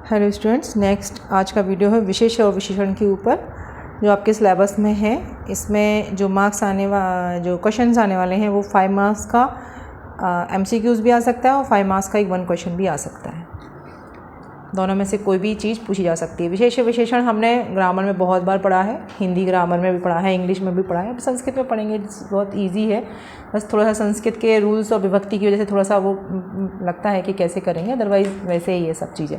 Hello students, next आज का video है विशेष और विशेषण के ऊपर जो आपके सिलेबस में है। इसमें जो जो क्वेश्चंस आने वाले हैं वो 5 मार्क्स का MCQs भी आ सकता है और 5 मार्क्स का एक 1 क्वेश्चन भी आ सकता है। दोनों में से कोई भी चीज़ पूछी जा सकती है। विशेष विशेषण हमने ग्रामर में बहुत बार पढ़ा है, हिंदी ग्रामर में भी पढ़ा है, इंग्लिश में भी पढ़ा है। अब संस्कृत में पढ़ेंगे, बहुत ईजी है। बस थोड़ा सा संस्कृत के रूल्स और विभक्ति की वजह से थोड़ा सा वो लगता है कि कैसे करेंगे, अदरवाइज़ वैसे ही ये सब चीज़ें।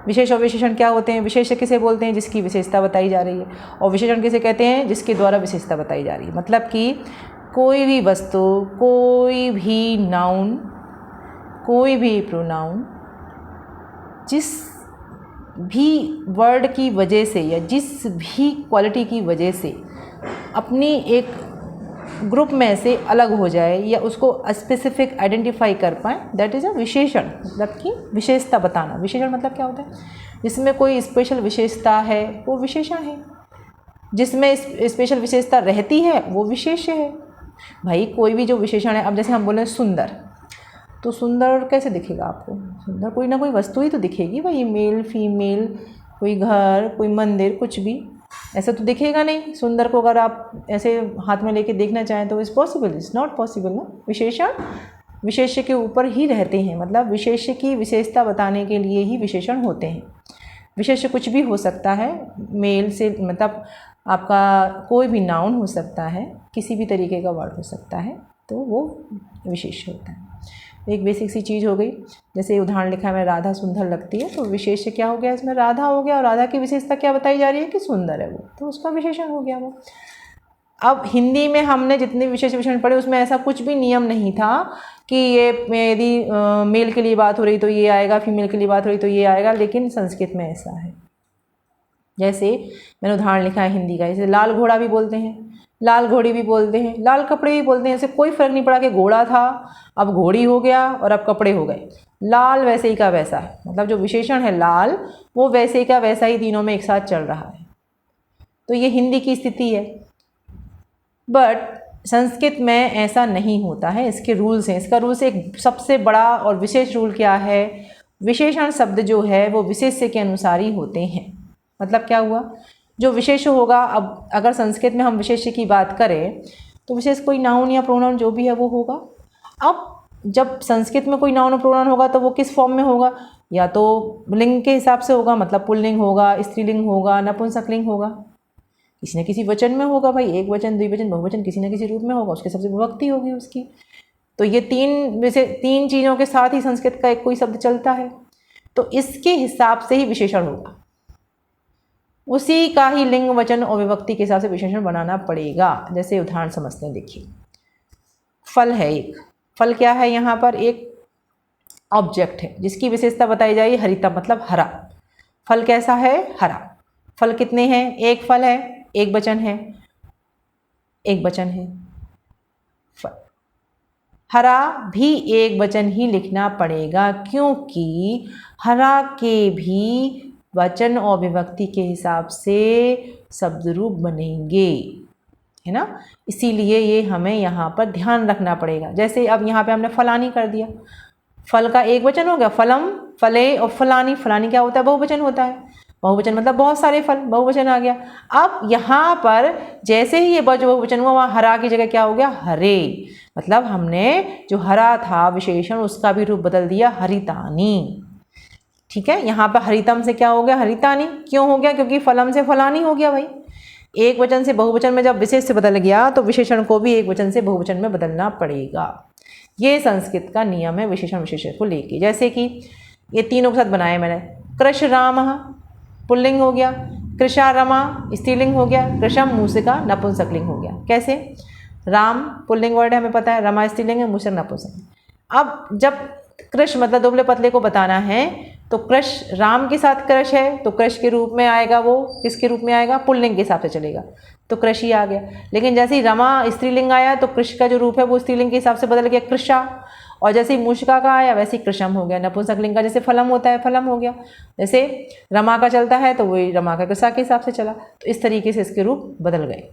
विशेष और विशेषण क्या होते हैं? विशेष किसे बोलते हैं? जिसकी विशेषता बताई जा रही है। और विशेषण किसे कहते हैं? जिसके द्वारा विशेषता बताई जा रही है। मतलब कि कोई भी वस्तु, कोई भी नाउन, कोई भी प्रोनाउन जिस भी वर्ड की वजह से या जिस भी क्वालिटी की वजह से अपनी एक ग्रुप में से अलग हो जाए या उसको स्पेसिफिक आइडेंटिफाई कर पाए, दैट इज़ अ विशेषण। मतलब कि विशेषता बताना। विशेषण मतलब क्या होता है? जिसमें कोई स्पेशल विशेषता है वो विशेषण है, जिसमें स्पेशल विशेषता रहती है वो विशेष्य है। भाई कोई भी जो विशेषण है, अब जैसे हम बोले सुंदर, तो सुंदर कैसे दिखेगा आपको? सुंदर कोई ना कोई वस्तु ही तो दिखेगी भाई, मेल फीमेल, कोई घर, कोई मंदिर, कुछ भी ऐसा तो दिखेगा नहीं। सुंदर को अगर आप ऐसे हाथ में लेके देखना चाहें तो is possible? Is not possible ना। विशेषण विशेष्य के ऊपर ही रहते हैं, मतलब विशेष्य की विशेषता बताने के लिए ही विशेषण होते हैं। विशेष्य कुछ भी हो सकता है, मेल से मतलब आपका कोई भी नाउन हो सकता है, किसी भी तरीके का वर्ड हो सकता है, तो वो विशेष्य होता है। एक बेसिक सी चीज़ हो गई, जैसे उदाहरण लिखा है राधा सुंदर लगती है, तो विशेष्य क्या हो गया? इसमें राधा हो गया, और राधा की विशेषता क्या बताई जा रही है कि सुंदर है वो, तो उसका विशेषण हो गया वो। अब हिंदी में हमने जितने विशेष विशेषण पढ़े उसमें ऐसा कुछ भी नियम नहीं था कि ये यदि मेल के लिए बात हो रही तो ये आएगा, फीमेल के लिए बात हो रही तो ये आएगा, लेकिन संस्कृत में ऐसा है। जैसे मैंने उदाहरण लिखा है हिंदी का, जैसे लाल घोड़ा भी बोलते हैं, लाल घोड़ी भी बोलते हैं, लाल कपड़े भी बोलते हैं। ऐसे कोई फ़र्क नहीं पड़ा कि घोड़ा था अब घोड़ी हो गया और अब कपड़े हो गए। लाल वैसे ही का वैसा है, मतलब जो विशेषण है लाल वो वैसे ही का वैसा ही तीनों में एक साथ चल रहा है। तो ये हिंदी की स्थिति है। बट संस्कृत में ऐसा नहीं होता है, इसके रूल्स हैं। इसका रूल्स एक सबसे बड़ा और विशेष रूल क्या है? विशेषण शब्द जो है वो विशेष्य के अनुसार ही होते हैं। मतलब क्या हुआ? जो विशेष होगा, अब अगर संस्कृत में हम विशेष्य की बात करें तो विशेष कोई नाउन या प्रोनाउन जो भी है वो होगा। अब जब संस्कृत में कोई नाउन और प्रोनाउन होगा तो वो किस फॉर्म में होगा? या तो लिंग के हिसाब से होगा, मतलब पुल्लिंग होगा, स्त्रीलिंग होगा, नपुंसकलिंग होगा, किसी न किसी वचन में होगा भाई, एक वचन, द्विवचन, बहुवचन, किसी न किसी रूप में होगा, उसके सबसे विभक्ति होगी उसकी। तो ये तीन चीज़ों के साथ ही संस्कृत का एक कोई शब्द चलता है, तो इसके हिसाब से ही विशेषण होगा, उसी का ही लिंग वचन और विभक्ति के हिसाब से विशेषण बनाना पड़ेगा। जैसे उदाहरण समझते हैं, देखिए फल है एक, फल क्या है? यहाँ पर एक ऑब्जेक्ट है जिसकी विशेषता बताई जाएगी हरिता, मतलब हरा। फल कैसा है? हरा। फल कितने हैं? एक फल है, एक वचन है, एक वचन है। हरा भी एक वचन ही लिखना पड़ेगा, क्योंकि हरा के भी वचन और विभक्ति के हिसाब से शब्द रूप बनेंगे, है ना। इसीलिए ये हमें यहाँ पर ध्यान रखना पड़ेगा। जैसे अब यहाँ पे हमने फलानी कर दिया, फल का एक वचन हो गया, फलम, फले, और फलानी। फलानी क्या होता है? बहुवचन होता है। बहुवचन मतलब बहुत सारे फल, बहुवचन आ गया। अब यहाँ पर जैसे ही ये बहुवचन हुआ, वहाँ हरा की जगह क्या हो गया? हरे। मतलब हमने जो हरा था विशेषण उसका भी रूप बदल दिया, हरितानी। ठीक है, यहाँ पर हरितम से क्या हो गया? हरितानी। क्यों हो गया? क्योंकि फलम से फलानी हो गया भाई। एक वचन से बहुवचन में जब विशेष से बदल गया तो विशेषण को भी एक वचन से बहुवचन में बदलना पड़ेगा। ये संस्कृत का नियम है विशेषण विशेषण को लेके। जैसे कि ये तीनों के साथ बनाए मैंने, कृष राम पुल्लिंग हो गया, कृषा रमा स्त्रीलिंग हो गया, कृषम मूसिका नपुंसकलिंग हो गया। कैसे? राम पुल्लिंग वर्ड है, हमें पता है, रमा स्त्रीलिंग है, मूसिका नपुंसक। अब जब कृष मतलब दुबले पतले को बताना है तो कृष, राम के साथ कृष है तो कृष के रूप में आएगा, वो किसके रूप में आएगा? पुल्लिंग के हिसाब से चलेगा, तो कृष ही आ गया। लेकिन जैसे ही रमा स्त्रीलिंग आया तो कृष का जो रूप है वो स्त्रीलिंग के हिसाब से बदल गया, कृषा। और जैसे ही मूषिका का आया वैसे ही कृषम हो गया। नपुंसकलिंग का जैसे फलम होता है, फलम हो गया। जैसे रमा का चलता है तो वही रमा का कृषा के हिसाब से चला। तो इस तरीके से इसके रूप बदल गए।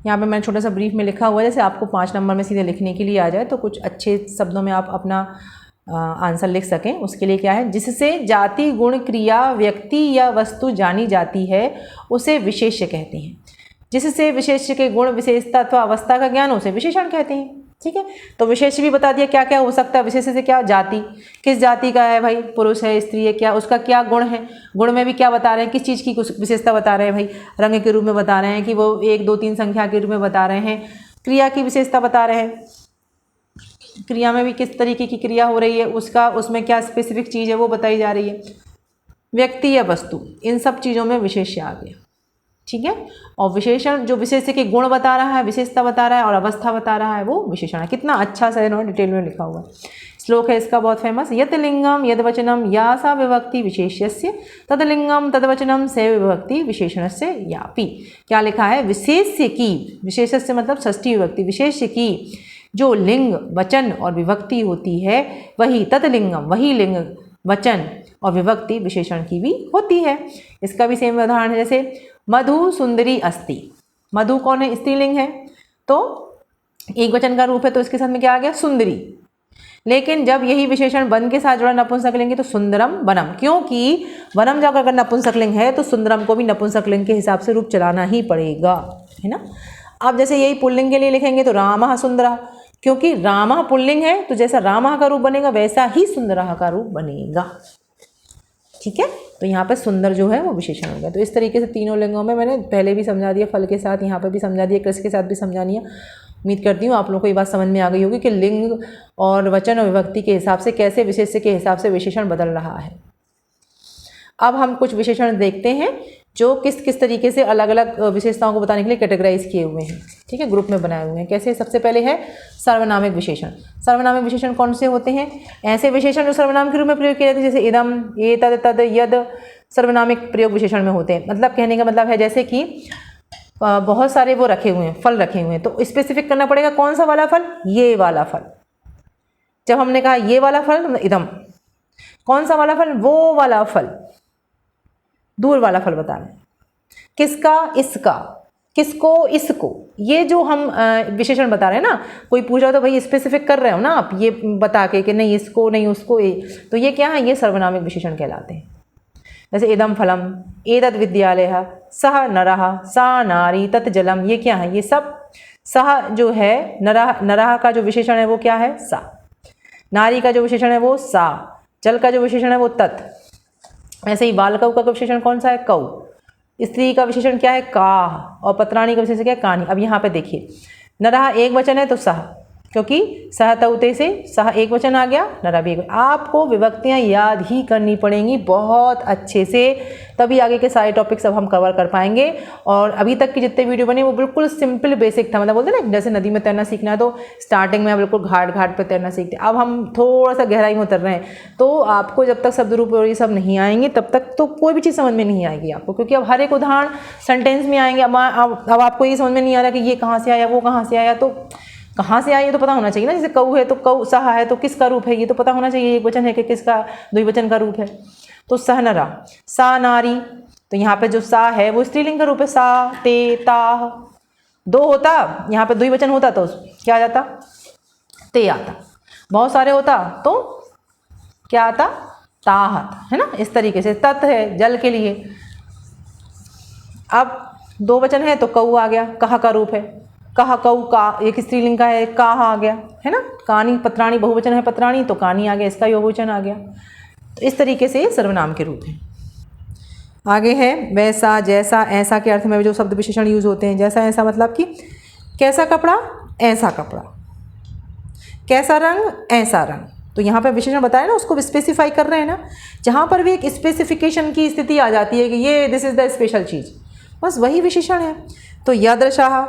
यहाँ पे मैंने छोटा सा ब्रीफ में लिखा हुआ है, जैसे आपको 5 नंबर में सीधे लिखने के लिए आ जाए तो कुछ अच्छे शब्दों में आप अपना आंसर लिख सकें। उसके लिए क्या है, जिससे जाति गुण क्रिया व्यक्ति या वस्तु जानी जाती है उसे विशेष्य कहते हैं। जिससे विशेष्य के गुण विशेषता अथवा अवस्था का ज्ञान उसे विशेषण कहते हैं। ठीक है, तो विशेष्य भी बता दिया क्या क्या हो सकता है। विशेष्य से क्या, जाति, किस जाति का है भाई, पुरुष है स्त्री है, क्या उसका क्या गुण है, गुण में भी क्या बता रहे हैं, किस चीज़ की कुछ विशेषता बता रहे हैं भाई, रंग के रूप में बता रहे हैं कि वो 1 2 3 संख्या के रूप में बता रहे हैं। क्रिया की विशेषता बता रहे हैं, क्रिया में भी किस तरीके की क्रिया हो रही है उसका, उसमें क्या स्पेसिफिक चीज़ है वो बताई जा रही है। व्यक्ति या वस्तु, इन सब चीज़ों में विशेष्य आ गया। ठीक है, और विशेषण जो विशेष्य के गुण बता रहा है, विशेषता बता रहा है और अवस्था बता रहा है वो विशेषण है। कितना अच्छा सा इन्होंने डिटेल में लिखा हुआ है। श्लोक है इसका बहुत फेमस, यत लिंगम यद वचनम या सा विभक्ति विशेष्यस्य तद लिंगम तद वचनम से विभक्ति विशेषणस्य यापि। क्या लिखा है, विशेष्य की, विशेष्य मतलब षष्ठी विभक्ति, विशेष्य की जो लिंग वचन और विभक्ति होती है वही तत्लिंगम, वही लिंग वचन और विभक्ति विशेषण की भी होती है। इसका भी सेम उदाहरण है, जैसे मधु सुंदरी अस्ति। मधु कौन है, स्त्रीलिंग है, तो एक वचन का रूप है, तो इसके साथ में क्या आ गया, सुंदरी। लेकिन जब यही विशेषण वन के साथ जुड़ा नपुंसकलिंग है तो सुंदरम वनम, क्योंकि वनम जब अगर नपुंसकलिंग है तो सुंदरम को भी नपुंसकलिंग के हिसाब से रूप चलाना ही पड़ेगा, है ना। अब जैसे यही पुल्लिंग के लिए लिखेंगे तो रामः सुंदरः, क्योंकि रामः पुल्लिंग है तो जैसा रामः का रूप बनेगा वैसा ही सुंदरः का रूप बनेगा। ठीक है, तो यहाँ पे सुंदर जो है वो विशेषण हो गया। तो इस तरीके से तीनों लिंगों में मैंने पहले भी समझा दिया, फल के साथ यहाँ पे भी समझा दिया, कृष के साथ भी समझा दिया। उम्मीद करती हूँ आप लोगों को ये बात समझ में आ गई होगी कि लिंग और वचन और विभक्ति के हिसाब से कैसे विशेष्य के हिसाब से विशेषण बदल रहा है। अब हम कुछ विशेषण देखते हैं जो किस किस तरीके से अलग अलग विशेषताओं को बताने के लिए कैटेगराइज किए हुए हैं। ठीक है, ग्रुप में बनाए हुए हैं। कैसे, सबसे पहले है सर्वनामिक विशेषण। सर्वनामिक विशेषण कौन से होते हैं, ऐसे विशेषण जो सर्वनाम के रूप में प्रयोग किए जाते हैं, जैसे इदम, ये, तद, तद, यद सर्वनामिक प्रयोग विशेषण में होते हैं। मतलब कहने का मतलब है जैसे कि बहुत सारे वो रखे हुए हैं, फल रखे हुए हैं, तो स्पेसिफिक करना पड़ेगा कौन सा वाला फल, ये वाला फल। जब हमने कहा ये वाला फल इदम, कौन सा वाला फल, वो वाला फल, दूर वाला फल बता रहे हैं। किसका, इसका, किसको, इसको। ये जो हम विशेषण बता रहे हैं ना, कोई पूछा तो भाई स्पेसिफिक कर रहे हो ना आप, ये बता के कि नहीं इसको नहीं उसको, तो ये क्या है, ये सर्वनामिक विशेषण कहलाते हैं। जैसे इदम फलम, एतद् विद्यालयः, सः नरः, सा नारी, तत् जलम, ये क्या है, ये सब। सह जो है नरः, नरः का जो विशेषण है वो क्या है, सा। नारी का जो विशेषण है वो सा। जल का जो विशेषण है वो तत्। ऐसे ही बालकौ का विशेषण कौन सा है, कौ। स्त्री का विशेषण क्या है, काह। और पत्राणी का विशेषण क्या है, कानी। अब यहाँ पे देखिए, नरः एक वचन है तो सह, क्योंकि सह तौते से सह एक वचन आ गया, नरः भी एक। आपको विभक्तियाँ याद ही करनी पड़ेंगी बहुत अच्छे से, तभी आगे के सारे टॉपिक सब हम कवर कर पाएंगे। और अभी तक की जितने वीडियो बने वो बिल्कुल सिंपल बेसिक था, मतलब बोलते ना जैसे नदी में तैरना सीखना है तो स्टार्टिंग में बिल्कुल घाट घाट पर तैरना सीखते, अब हम थोड़ा सा गहराई में उतर रहे हैं। तो आपको जब तक शब्द रूप और ये सब नहीं आएंगे तब तक तो कोई भी चीज़ समझ में नहीं आएगी आपको, क्योंकि अब हर एक उदाहरण सेंटेंस में आएंगे। अब आपको ये समझ में नहीं आ रहा कि ये कहाँ से आया वो कहाँ से आया, तो कहाँ से आया ये तो पता होना चाहिए ना। जैसे कऊ है तो कऊ, सहा है तो किसका रूप है ये तो पता होना चाहिए, एक वचन है कि किसका द्विवचन का रूप है। तो सहनरा, सा नारी, तो यहाँ पे जो सा है वो स्त्रीलिंग का रूप है, सा, ते, ताह। दो होता, यहाँ पे द्विवचन होता तो क्या आ जाता, ते आता। बहुत सारे होता तो क्या आता, ताह आता, है ना। इस तरीके से तत् है जल के लिए, अब दो वचन है तो कऊ आ गया, कहा का रूप है, कहा कऊ का, एक स्त्रीलिंग का है, काह आ गया, है ना। कानी, पत्राणी बहुवचन है पत्राणी तो कानी आ गया, इसका योगवचन आ गया। तो इस तरीके से सर्वनाम के रूप हैं। आगे है वैसा, जैसा, ऐसा के अर्थ में जो शब्द विशेषण यूज होते हैं। जैसा, ऐसा मतलब कि कैसा कपड़ा, ऐसा कपड़ा, कैसा रंग, ऐसा रंग। तो यहाँ पर विशेषण बताया ना, उसको स्पेसिफाई कर रहे हैं ना। जहाँ पर भी एक स्पेसिफिकेशन की स्थिति आ जाती है कि ये दिस इज द स्पेशल चीज़, बस वही विशेषण है। तो यादृशाह,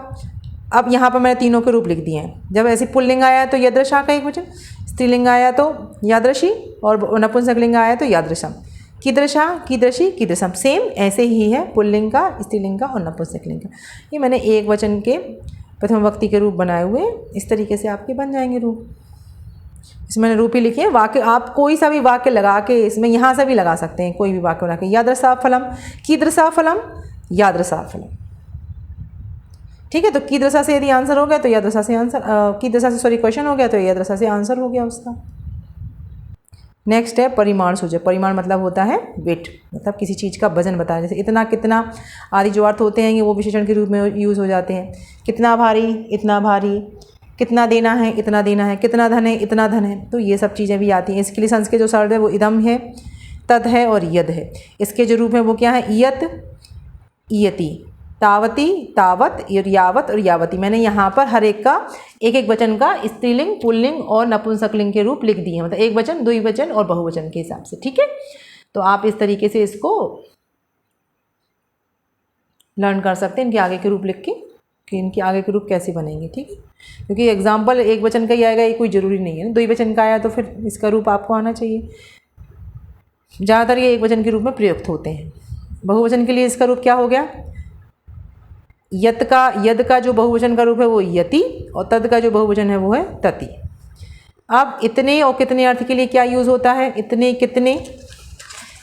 अब यहाँ पर मैंने तीनों के रूप लिख दिए हैं। जब ऐसे पुल्लिंग आया तो यादृशाह का एक वचन, स्त्रीलिंग आया तो यादृशी, और नपुंसकलिंग आया तो यादृशम। कीदृशा, कीदृशी, कीदृशम, सेम ऐसे ही है पुल्लिंग का, स्त्रीलिंग का और नपुंसकलिंग का। ये मैंने एक वचन के प्रथम विभक्ति के रूप बनाए हुए, इस तरीके से आपके बन जाएंगे रूप। इसमें मैंने रूप ही लिखे हैं। वाक्य आप कोई सा भी वाक्य लगा के इसमें यहाँ से भी लगा सकते हैं, कोई भी वाक्य बना के, यादृशा फलम, कीदृशा फलम, यादृशा फलम। ठीक है, तो कीदृशा से यदि आंसर हो गया तो यादृशा से आंसर, कीदृशा से सॉरी क्वेश्चन हो गया तो यादृशा से आंसर हो गया उसका। नेक्स्ट है परिमाण सूचक। परिमाण मतलब होता है वेट, मतलब किसी चीज़ का वजन बताना, जैसे इतना, कितना आदि जो अर्थ होते हैं ये वो विशेषण के रूप में यूज़ हो जाते हैं। कितना भारी, इतना भारी, कितना देना है, इतना देना है, कितना धन है, इतना धन है, तो ये सब चीज़ें भी आती हैं। इसके लिए संस्कृत जो शब्द है वो इदम है, तद है और यद है। इसके जो रूप है वो क्या है, इयत, इयति, तावती, तावत और यावत और यावती। मैंने यहाँ पर हर एक का एक एक वचन का स्त्रीलिंग, पुल्लिंग और नपुंसकलिंग के रूप लिख दिए हैं, मतलब एक वचन, द्विवचन और बहुवचन के हिसाब से। ठीक है, तो आप इस तरीके से इसको लर्न कर सकते हैं, इनके आगे के रूप लिख के कि इनके आगे के रूप कैसे बनेंगे। ठीक है, क्योंकि एग्जाम्पल एक वचन का ही आएगा ये कोई ज़रूरी नहीं है ना, द्विवचन का आया तो फिर इसका रूप आपको आना चाहिए। ज़्यादातर ये एक वचन के रूप में प्रयुक्त होते हैं। बहुवचन के लिए इसका रूप क्या हो गया, यद का जो बहुवचन का रूप है वो यति और तद का जो बहुवचन है वो है तति। अब इतने और कितने अर्थ के लिए क्या यूज़ होता है, इतने, कितने,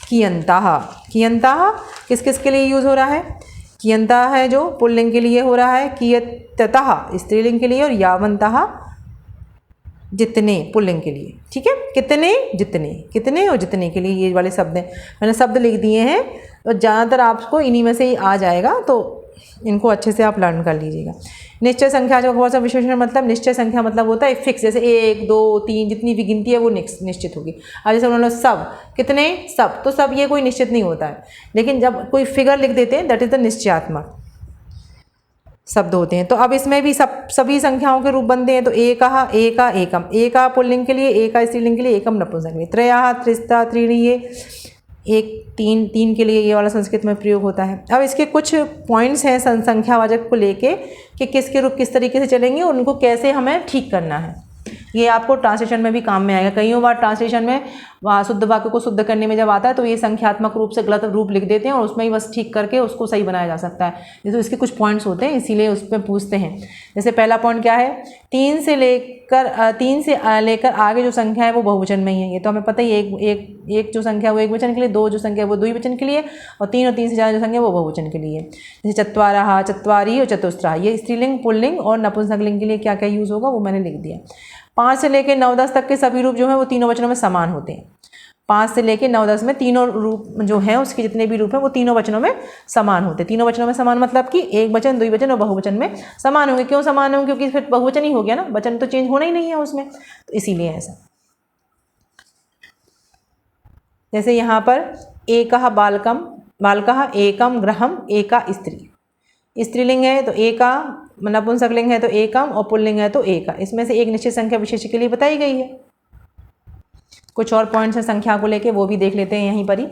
कियंताः। कियंताः किस किस के लिए यूज़ हो रहा है, कियंताः है जो पुल्लिंग के लिए हो रहा है, कियततः स्त्रीलिंग के लिए, और यावंतः जितने पुल्लिंग के लिए। ठीक है, कितने, जितने, कितने और जितने के लिए ये वाले शब्द हैं, मैंने शब्द लिख दिए हैं और ज़्यादातर आपको इन्हीं में से ही आ जाएगा, तो इनको अच्छे से आप लर्न कर लीजिएगा। निश्चय संख्या जो बहुत सा विशेषण मतलब निश्चय संख्या मतलब होता है फिक्स, जैसे 1 2 3 जितनी भी गिनती है वो निश्चित होगी। अब जैसे उन्होंने सब, कितने, सब, तो सब ये कोई निश्चित नहीं होता है, लेकिन जब कोई फिगर लिख देते हैं दैट इज़ द निश्चयात्मक शब्द होते हैं। तो अब इसमें भी सभी संख्याओं के रूप बनते हैं। तो एका, एका, एकम, एका पुल्लिंग के लिए, एका स्त्रीलिंग के लिए, एकम नपुंसक के लिए। त्रयः, त्रिस्ता, त्रीणि, ये एक, तीन, तीन के लिए ये वाला संस्कृत में प्रयोग होता है। अब इसके कुछ पॉइंट्स हैं संख्यावाचक को लेके कि किसके रूप किस तरीके से चलेंगे और उनको कैसे हमें ठीक करना है। ये आपको ट्रांसलेशन में भी काम में आएगा। कई बार ट्रांसलेशन में शुद्ध वाक्य को शुद्ध करने में जब आता है तो ये संख्यात्मक रूप से गलत रूप लिख देते हैं और उसमें ही बस ठीक करके उसको सही बनाया जा सकता है। जैसे इसके कुछ पॉइंट्स होते हैं इसीलिए उस पर पूछते हैं। जैसे पहला पॉइंट क्या है, 3 से लेकर आगे जो संख्या है वो बहुवचन में ही है। ये तो हमें पता ही है, एक जो संख्या वो एक वचन के लिए, 2 जो संख्या वो द्विवचन के लिए, और 3 से ज़्यादा जो संख्या वो बहुवचन के लिए। जैसे चत्वारः, चत्वारि और चतुस्रः, ये स्त्रीलिंग, पुल्लिंग और नपुंसकलिंग के लिए क्या क्या यूज़ होगा वो मैंने लिख दिया। 5 से लेकर 9-10 तक के सभी रूप जो हैं वो तीनों वचनों में समान होते हैं। 5 से लेकर 9-10 में तीनों रूप जो हैं उसके जितने भी रूप हैं वो तीनों वचनों में समान होते हैं। तीनों वचनों में समान मतलब कि एक वचन, द्विवचन और बहुवचन में समान होंगे। क्यों समान होंगे, क्योंकि फिर बहुवचन ही हो गया ना, वचन तो चेंज होना ही नहीं है उसमें, तो इसीलिए ऐसा। जैसे यहाँ पर एकः बालकः, एकम गृहम, एका स्त्री। स्त्रीलिंग है तो एका, नपुंसकलिंग है तो एकम और पुल्लिंग है तो एका। इसमें से एक निश्चित संख्या विशेष के लिए बताई गई है। कुछ और पॉइंट्स हैं संख्या को लेके, वो भी देख लेते हैं यहीं पर ही।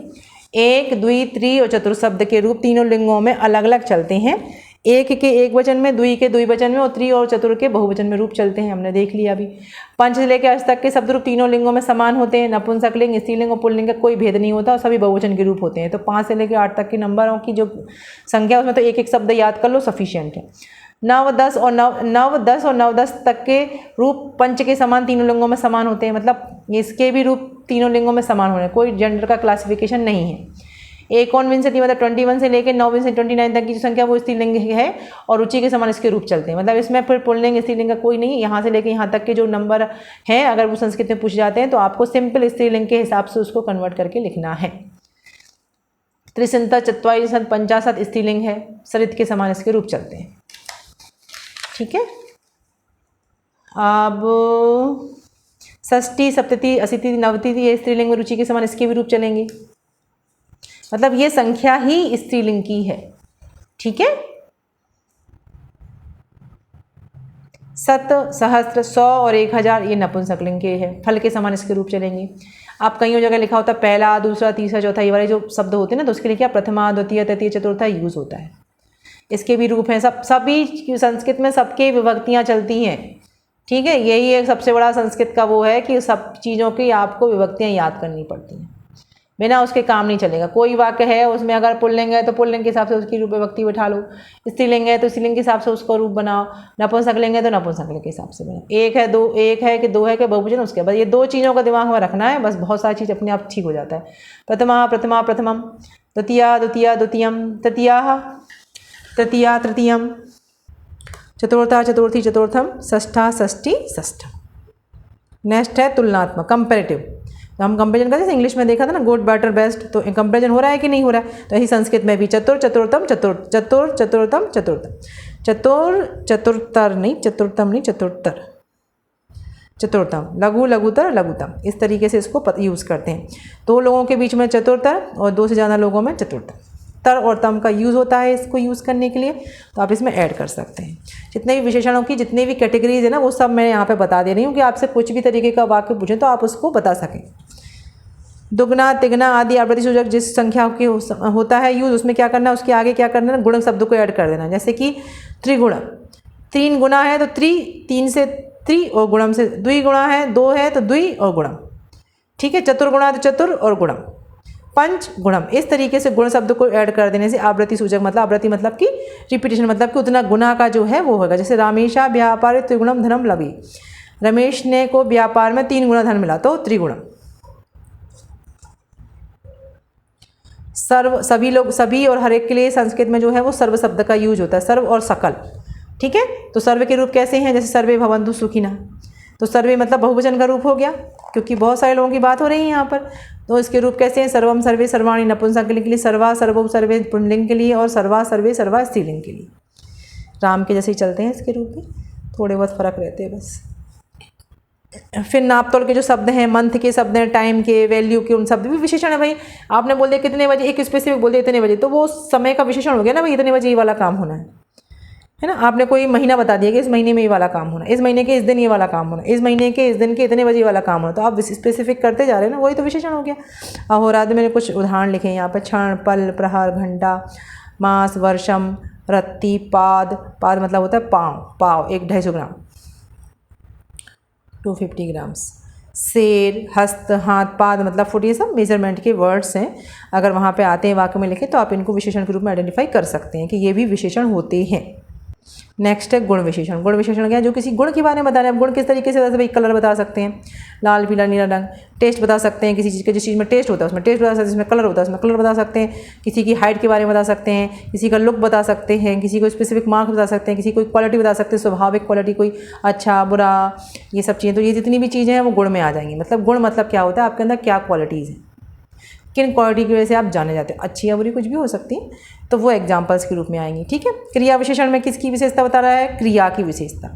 एक, द्वि, त्रि और चतुर शब्द के रूप तीनों लिंगों में अलग अलग चलते हैं। एक के एक वचन में, द्वि के द्विवचन में और त्रि और चतुर के बहुवचन में रूप चलते हैं, हमने देख लिया अभी। 5 से लेकर 8 तक के शब्द रूप तीनों लिंगों में समान होते हैं। नपुंसकलिंग, स्त्रीलिंग और पुल्लिंग का कोई भेद नहीं होता और सभी बहुवचन के रूप होते हैं। तो 5 से लेकर 8 तक के नंबरों की जो संख्या उसमें तो एक एक शब्द याद कर लो, सफिशियंट है। 9, 10 और 9-10 तक के रूप पंच के समान तीनों लिंगों में समान होते हैं, मतलब इसके भी रूप तीनों लिंगों में समान होने, कोई जेंडर का क्लासिफिकेशन नहीं है। एकोनविंशति मतलब 21 से लेकर 29 तक की जो संख्या वो स्त्रीलिंग है और रुचि के समान इसके रूप चलते हैं, मतलब इसमें फिर पुल्लिंग स्त्रीलिंग का कोई नहीं है। यहाँ से लेकर यहाँ तक के जो नंबर हैं अगर वो संस्कृत में पूछ जाते हैं तो आपको सिंपल स्त्रीलिंग के हिसाब से उसको कन्वर्ट करके लिखना है। त्रिशत, चत्वारि, 50 स्त्रीलिंग है, सरित के समान इसके रूप चलते हैं। ठीक है, अब षष्ठी, सप्तति, अशीति, नवति ये स्त्रीलिंग में रुचि के समान इसके भी रूप चलेंगे, मतलब ये संख्या ही स्त्रीलिंग की है। ठीक है, 7, सहस्त्र, 100 और 1000 ये नपुंसकलिंग के हैं, फल के समान इसके रूप चलेंगे। आप कई जगह लिखा होता है पहला, दूसरा, तीसरा, चौथा, ये वाले जो शब्द होते हैं ना तो उसके लिए क्या प्रथमा, द्वितीय, तृतीय, चतुर्था यूज होता है। इसके भी रूप हैं, सभी संस्कृत में सबके विभक्तियाँ चलती हैं। ठीक है, यही एक सबसे बड़ा संस्कृत का वो है कि सब चीज़ों की आपको विभक्तियाँ याद करनी पड़ती हैं, बिना उसके काम नहीं चलेगा। कोई वाक्य है उसमें अगर पुल्लिंग है तो पुल्लिंग के हिसाब से उसकी रूप विभक्ति बिठा लो, स्त्रीलिंग है तो स्त्रीलिंग के हिसाब से उसको रूप बनाओ, नपुंसकलिंग है तो नपुंसकलिंग के हिसाब से बनाओ। एक है कि दो है कि बहुवचन, उसके बाद ये 2 चीज़ों का दिमाग में रखना है, बस बहुत सारी चीज़ अपने आप ठीक हो जाता है। प्रथमा, प्रथमम, द्वितीया, द्वितीयम, तृतीया, तृतीयम, चतुर्था, चतुर्थी, चतुर्थम, षष्ठा, षष्ठी, षष्ठम। नेक्स्ट है तुलनात्मक, कंपेरेटिव। तो हम कंपेरिजन करते हैं, इंग्लिश में देखा था ना, गुड बेटर बेस्ट, तो कंपेरिजन हो रहा है कि नहीं हो रहा है। तो ऐसे संस्कृत में भी चतुर चतुर्थम चतुर्थम चतुर्थम, लघु लघुतर लघुतम, इस तरीके से इसको यूज़ करते हैं। 2 लोगों के बीच में चतुरतर और 2 से ज़्यादा लोगों में चतुर्थम। तर और तम का यूज़ होता है इसको यूज़ करने के लिए, तो आप इसमें ऐड कर सकते हैं। जितने भी विशेषणों की जितनी भी कैटेगरीज है ना, वो सब मैं यहाँ पे बता दे रही हूँ कि आपसे कुछ भी तरीके का वाक्य पूछें तो आप उसको बता सकें। दुगना तिगना आदि आप्रतिसूचक जिस संख्या के होता है यूज़, उसमें क्या करना है, उसके आगे क्या करना है, गुणक शब्द को ऐड कर देना। जैसे कि त्रिगुण, 3 गुना है तो 3 से 3 और गुणम से द्विगुणा है, 2 है तो द्वि और गुणम, ठीक है। चतुर्गुणा तो चतुर और गुणम, पंच गुणम, इस तरीके से गुण शब्द को ऐड कर देने से आवृत्ति सूचक, मतलब आवृत्ति मतलब कि रिपीटेशन, मतलब कि उतना गुना का जो है वो होगा। जैसे रामेशा व्यापार त्रिगुणम धनम लभी, रमेश ने को व्यापार में 3 गुना धन मिला तो त्रिगुणम। सर्व, सभी लोग, सभी और हर एक के लिए संस्कृत में जो है वो सर्व शब्द का यूज होता है, सर्व और सकल, ठीक है। तो सर्व के रूप कैसे हैं, जैसे सर्वे भवन्तु सुखिनः, तो सर्वे मतलब बहुवचन का रूप हो गया, क्योंकि बहुत सारे लोगों की बात हो रही है यहाँ पर। तो इसके रूप कैसे हैं, सर्वम सर्वे सर्वाणि नपुंसकलिंग के लिए, सर्वा सर्वो सर्वे पुल्लिंग के लिए, और सर्वा सर्वे सर्वा स्त्रीलिंग के लिए। राम के जैसे ही चलते हैं इसके रूप में, थोड़े बहुत फ़र्क रहते हैं बस। फिर नाप तोल के जो शब्द हैं, मंथ के शब्द हैं, टाइम के, वैल्यू के, उन शब्द भी विशेषण है भाई। आपने बोल दिया कितने बजे, एक स्पेसिफिक बोल दिया इतने बजे, तो वो समय का विशेषण हो गया ना भाई, इतने बजे ये वाला काम होना है ना। आपने कोई महीना बता दिया कि इस महीने में ये वाला काम होना, इस महीने के इस दिन ये वाला काम होना, इस महीने के इस दिन के इतने बजे ये वाला काम होना, तो आप स्पेसिफिक करते जा रहे हैं ना, वही तो विशेषण हो गया। अहोरात्र मैंने कुछ उदाहरण लिखे हैं यहाँ पर, क्षण, पल, प्रहर, घंटा, मास, वर्षम, रत्ती, पाद, पाद मतलब होता है पाँव, पाव 1-250 ग्राम, 250 ग्राम्स, शेर, हस्त, हाथ, पाद मतलब फुट, ये सब मेजरमेंट के वर्ड्स हैं। अगर वहाँ पे आते हैं वाक्य में लिखे तो आप इनको विशेषण के रूप में आइडेंटिफाई कर सकते हैं कि ये भी विशेषण होते हैं। नेक्स्ट है गुण विशेषण। गुण विशेषण क्या है, जो किसी गुण के बारे में बता रहे हैं। गुण किस तरीके से, वैसे भाई कलर बता सकते हैं, लाल पीला नीला रंग, टेस्ट बता सकते हैं किसी चीज़ के, जिस चीज़ में टेस्ट होता है उसमें टेस्ट बता सकते हैं, जिसमें कलर होता है उसमें कलर बता सकते हैं, किसी की हाइट के बारे में बता सकते हैं, किसी का लुक बता सकते हैं, किसी को स्पेसिफिक मार्क्स बता सकते हैं, किसी कोई क्वालिटी बता सकते हैं, स्वाभाविक क्वालिटी, कोई अच्छा बुरा, ये सब चीज़ें। तो ये जितनी भी चीज़ें हैं वो गुण में आ जाएंगी। मतलब गुण मतलब क्या होता है, आपके अंदर क्या क्वालिटीज़ हैं, किन क्वालिटी की वजह से आप जाने जाते हो, अच्छी या बुरी कुछ भी हो सकती है, तो वो एग्जाम्पल्स के रूप में आएंगी, ठीक है। क्रिया विशेषण में किसकी विशेषता बता रहा है, क्रिया की विशेषता,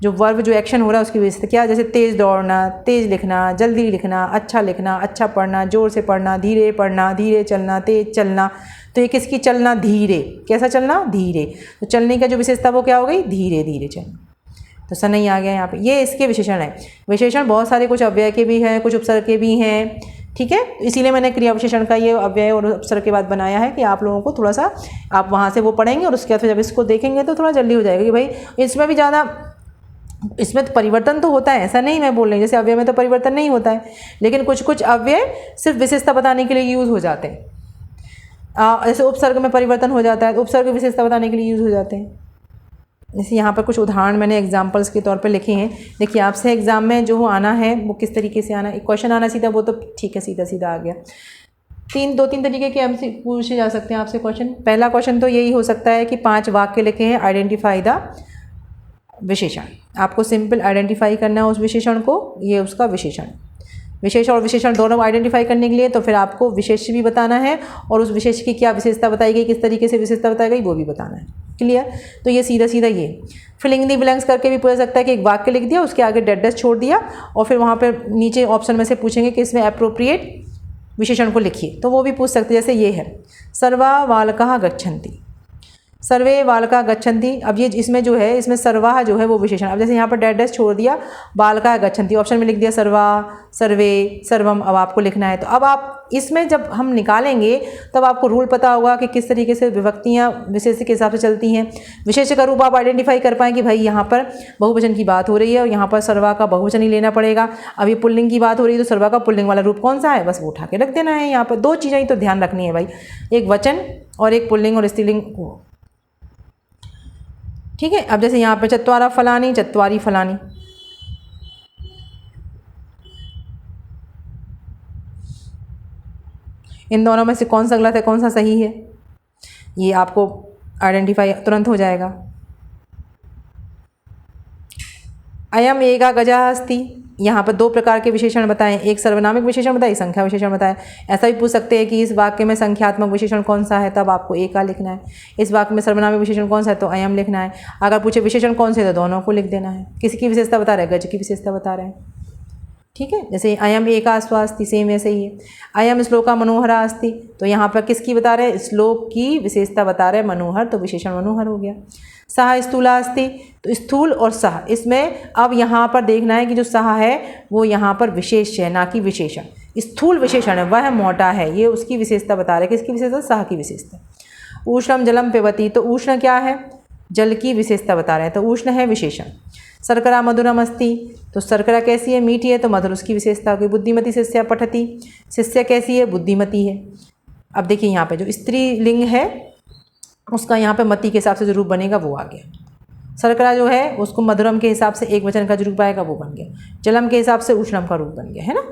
जो वर्ब जो एक्शन हो रहा है उसकी विशेषता क्या, जैसे तेज़ दौड़ना, तेज़ लिखना, जल्दी लिखना, अच्छा पढ़ना, जोर से पढ़ना, धीरे चलना, तेज़ चलना। तो ये किसकी, चलना धीरे, कैसा चलना, धीरे। तो चलने का जो विशेषता वो क्या हो गई, धीरे धीरे चलना। तो सनई आ गया यहाँ पे, ये इसके विशेषण है। विशेषण बहुत सारे, कुछ अव्यय के भी हैं, कुछ उपसर्ग के भी हैं, ठीक है। इसीलिए मैंने क्रिया विशेषण का ये अव्यय और उपसर्ग के बाद बनाया है कि आप लोगों को थोड़ा सा, आप वहाँ से वो पढ़ेंगे और उसके बाद जब इसको देखेंगे तो थोड़ा जल्दी हो जाएगा कि भाई इसमें भी ज़्यादा, इसमें तो परिवर्तन तो होता है, ऐसा नहीं मैं बोल रही, जैसे अव्यय में तो परिवर्तन नहीं होता है, लेकिन कुछ कुछ अव्यय सिर्फ विशेषता बताने के लिए यूज़ हो जाते हैं। जैसे उपसर्ग में परिवर्तन हो जाता है, तो उपसर्ग विशेषता बताने के लिए यूज़ हो जाते हैं। जैसे यहाँ पर कुछ उदाहरण मैंने एग्जाम्पल्स के तौर पे लिखे हैं। देखिए आपसे एग्जाम में जो आना है वो किस तरीके से आना है, क्वेश्चन आना सीधा वो तो ठीक है, सीधा सीधा आ गया। 2-3 तरीके के हमसे पूछे जा सकते हैं आपसे क्वेश्चन। पहला क्वेश्चन तो यही हो सकता है कि 5 वाक्य लिखे हैं, आइडेंटिफाई द विशेषण। आपको सिंपल आइडेंटिफाई करना है उस विशेषण को, ये उसका विशेषण, विशेष और विशेषण दोनों आइडेंटिफाई करने के लिए तो फिर आपको विशेष भी बताना है और उस विशेष की क्या विशेषता बताई गई, किस तरीके से विशेषता बताई गई वो भी बताना है। क्लियर। तो ये सीधा सीधा ये फिलिंग द ब्लैंक्स करके भी पूछ सकता है कि एक वाक्य लिख दिया, उसके आगे डेड डैश छोड़ दिया और फिर वहाँ पर नीचे ऑप्शन में से पूछेंगे कि इसमें अप्रोप्रिएट विशेषण को लिखिए, तो वो भी पूछ सकते हैं। जैसे ये है, सर्वा बालकाः गच्छन्ति, सर्वे बालका गच्छन्ति। अब ये इसमें जो है, इसमें सर्वा जो है वो विशेषण, अब जैसे यहाँ पर डेड डैश छोड़ दिया, बालका गच्छन्ति ऑप्शन में लिख दिया सर्वा, सर्वे, सर्वम, अब आपको लिखना है। तो अब आप इसमें जब हम निकालेंगे तब आपको रूल पता होगा कि किस तरीके से विभक्तियाँ विशेष के हिसाब से चलती हैं। विशेष का रूप आप आइडेंटिफाई कर पाएँ कि भाई यहाँ पर बहुवचन की बात हो रही है और यहाँ पर सर्वा का बहुवचन ही लेना पड़ेगा। अब ये पुल्लिंग की बात हो रही है तो सर्वा का पुल्लिंग वाला रूप कौन सा है, बस वो उठा के रख देना है। यहाँ पर 2 चीज़ें ही तो ध्यान रखनी है भाई, एक वचन और एक पुल्लिंग और स्त्रीलिंग, ठीक है। अब जैसे यहाँ पर चत्वारा फलानी, चत्वारी फलानी, इन दोनों में से कौन सा गलत है कौन सा सही है, ये आपको आइडेंटिफाई तुरंत हो जाएगा। अयम एका गजः अस्ति, यहाँ पर 2 प्रकार के विशेषण बताएं, एक सर्वनामिक विशेषण बताएं, संख्या विशेषण बताएं। ऐसा भी पूछ सकते हैं कि इस वाक्य में संख्यात्मक विशेषण कौन सा है, तब आपको ए का लिखना है। इस वाक्य में सर्वनामिक विशेषण कौन सा है, तो अयम लिखना है। अगर पूछे विशेषण कौन से, तो दोनों को लिख देना है। किसकी विशेषता बता रहे हैं, गज की विशेषता बता रहे हैं। ठीक है, जैसे अयम एका स्वास्ति, सेम ऐसे ही है। अयम श्लोका मनोहरा अस्ति, तो यहाँ पर किसकी बता रहे हैं, श्लोक की विशेषता बता रहे हैं मनोहर, तो विशेषण मनोहर हो गया। सह स्थूला अस्ति, तो स्थूल और सह, इसमें अब यहाँ पर देखना है कि जो सह है वो यहाँ पर विशेष है, ना कि विशेषण। स्थूल विशेषण है, वह मोटा है, ये उसकी विशेषता बता रहे हैं। किसकी विशेषता, सह की विशेषता। उष्णम जलम पिबति, तो उष्ण क्या है, जल की विशेषता बता रहे हैं, तो उष्ण है विशेषण। शर्करा मधुरम अस्ति, तो शर्करा कैसी है, मीठी है, तो मधुर उसकी विशेषता होगी। बुद्धिमती शिष्या पठति, शिष्य कैसी है, बुद्धिमती है। अब देखिए यहाँ पे जो स्त्रीलिंग है उसका यहाँ पे मति के हिसाब से जो रूप बनेगा वो आ गया। शर्करा जो है उसको मधुरम के हिसाब से एक वचन का जो रूप आएगा वो बन गया। जलम के हिसाब से उष्णम का रूप बन गया, है ना।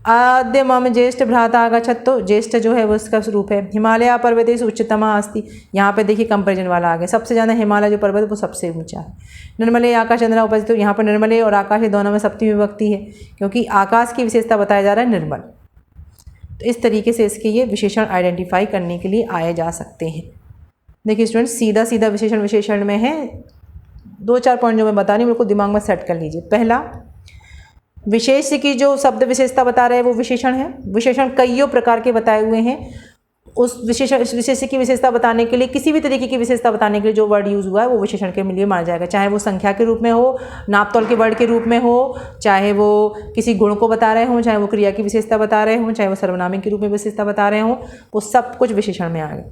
आद्य मम ज्येष्ठ भ्राता आगच्छत्, तो ज्येष्ठ जो है वो उसका रूप है। हिमालय पर्वतेषु उच्चतमा अस्ति, यहाँ पे देखिए कंपेरिजन वाला आ गया। सबसे ज़्यादा हिमालय जो पर्वत है वो सबसे ऊंचा है। निर्मले आकाश चंद्रा उपस्थित, तो यहाँ पर निर्मले और आकाश दोनों में सप्तमी विभक्ति है, क्योंकि आकाश की विशेषता बताया जा रहा है निर्मल। तो इस तरीके से इसके ये विशेषण आइडेंटिफाई करने के लिए आए जा सकते हैं। देखिए स्टूडेंट, सीधा सीधा विशेषण में है। 2-4 पॉइंट जो मैं बता रही हूँ बिल्कुल दिमाग में सेट कर लीजिए। पहला, विशेष की जो शब्द विशेषता बता रहे हैं वो विशेषण है। विशेषण कईयों प्रकार के बताए हुए हैं। उस विशेष की विशेषता बताने के लिए, किसी भी तरीके की विशेषता बताने के लिए जो वर्ड यूज़ हुआ है वो विशेषण के लिए माना जाएगा। चाहे वो संख्या के रूप में हो, नापतोल के वर्ड के रूप में हो, चाहे वो किसी गुण को बता रहे हों, चाहे वो क्रिया की विशेषता बता रहे हों, चाहे वो सर्वनामिक के रूप में विशेषता बता रहे हों, वो सब कुछ विशेषण में आएगा।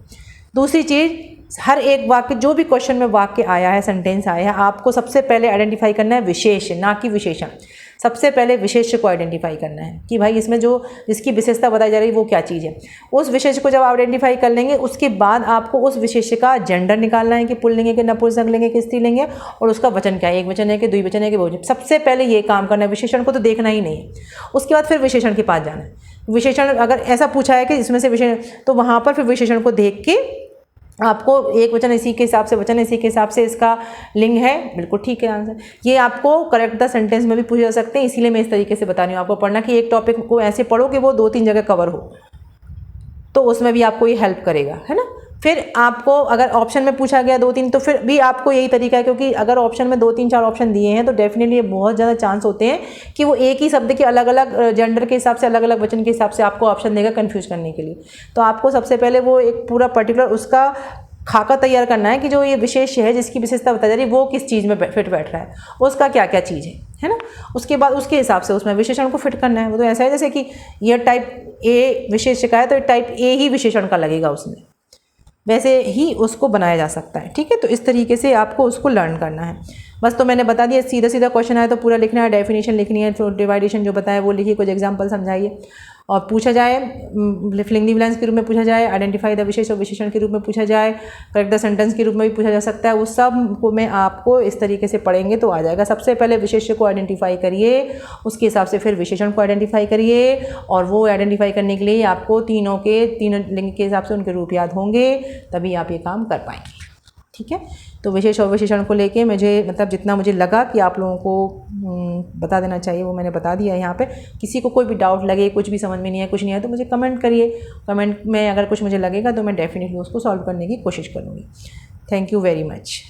दूसरी चीज़, हर एक वाक्य, जो भी क्वेश्चन में वाक्य आया है, सेंटेंस आया है, आपको सबसे पहले आइडेंटिफाई करना है विशेष, ना कि विशेषण। सबसे पहले विशेष को आइडेंटिफाई करना है कि भाई इसमें जो जिसकी विशेषता बताई जा रही है वो क्या चीज़ है। उस विशेष को जब आइडेंटिफाई कर लेंगे उसके बाद आपको उस विशेष का जेंडर निकालना है कि पुल्लिंग है कि नपुंसक लिंग है कि स्त्रीलिंग है, और उसका वचन क्या है, एक वचन है कि द्विवचन है कि बहुवचन। सबसे पहले ये काम करना है, विशेषण को तो देखना ही नहीं है। उसके बाद फिर विशेषण के पास जाना है। विशेषण अगर ऐसा पूछा है कि इसमें से विशेषण, तो वहाँ पर फिर विशेषण को देख के आपको एक वचन इसी के हिसाब से, वचन इसी के हिसाब से इसका लिंग है, बिल्कुल ठीक है आंसर। ये आपको करेक्ट द सेंटेंस में भी पूछे जा सकते हैं, इसीलिए मैं इस तरीके से बता रही हूँ आपको पढ़ना कि एक टॉपिक को ऐसे पढ़ो कि वो 2-3 जगह कवर हो, तो उसमें भी आपको ये हेल्प करेगा, है ना। फिर आपको अगर ऑप्शन में पूछा गया 2-3, तो फिर भी आपको यही तरीका है, क्योंकि अगर ऑप्शन में 2-3-4 ऑप्शन दिए हैं तो डेफिनेटली बहुत ज़्यादा चांस होते हैं कि वो एक ही शब्द के अलग अलग जेंडर के हिसाब से, अलग अलग वचन के हिसाब से आपको ऑप्शन देगा कन्फ्यूज करने के लिए। तो आपको सबसे पहले वो एक पूरा पर्टिकुलर उसका खाका तैयार करना है कि जो ये विशेष है जिसकी विशेषता बताई जा रही है वो किस चीज़ में फिट बैठ रहा है, उसका क्या क्या चीज़ है ना। उसके बाद उसके हिसाब से उसमें विशेषण को फिट करना है। वो तो ऐसा है जैसे कि ये टाइप ए विशेष का है तो टाइप ए ही विशेषण का लगेगा उसमें, वैसे ही उसको बनाया जा सकता है। ठीक है, तो इस तरीके से आपको उसको लर्न करना है। बस तो मैंने बता दिया, सीधा सीधा क्वेश्चन आए तो पूरा लिखना है, डेफिनेशन लिखनी है, तो डिवाइडेशन जो बताया वो लिखिए, कुछ एग्जांपल समझाइए। और पूछा जाए फिलिंग द ब्लैंक्स के रूप में पूछा जाए, आइडेंटिफाई द विशेष और विशेषण के रूप में पूछा जाए, करेक्ट द सेंटेंस के रूप में भी पूछा जा सकता है। उस सब को मैं आपको इस तरीके से पढ़ेंगे तो आ जाएगा। सबसे पहले विशेष को आइडेंटिफाई करिए, उसके हिसाब से फिर विशेषण को आइडेंटिफाई करिए, और वो आइडेंटिफाई करने के लिए आपको तीनों लिंग के हिसाब से उनके रूप याद होंगे, तभी आप ये काम कर पाएंगे। ठीक है, तो विशेष और विशेषण को लेके मुझे मतलब जितना मुझे लगा कि आप लोगों को बता देना चाहिए वो मैंने बता दिया। यहाँ पे किसी को कोई भी डाउट लगे, कुछ भी समझ में नहीं है, कुछ नहीं है, तो मुझे कमेंट करिए। कमेंट में अगर कुछ मुझे लगेगा तो मैं डेफिनेटली उसको सॉल्व करने की कोशिश करूँगी। Thank you very much.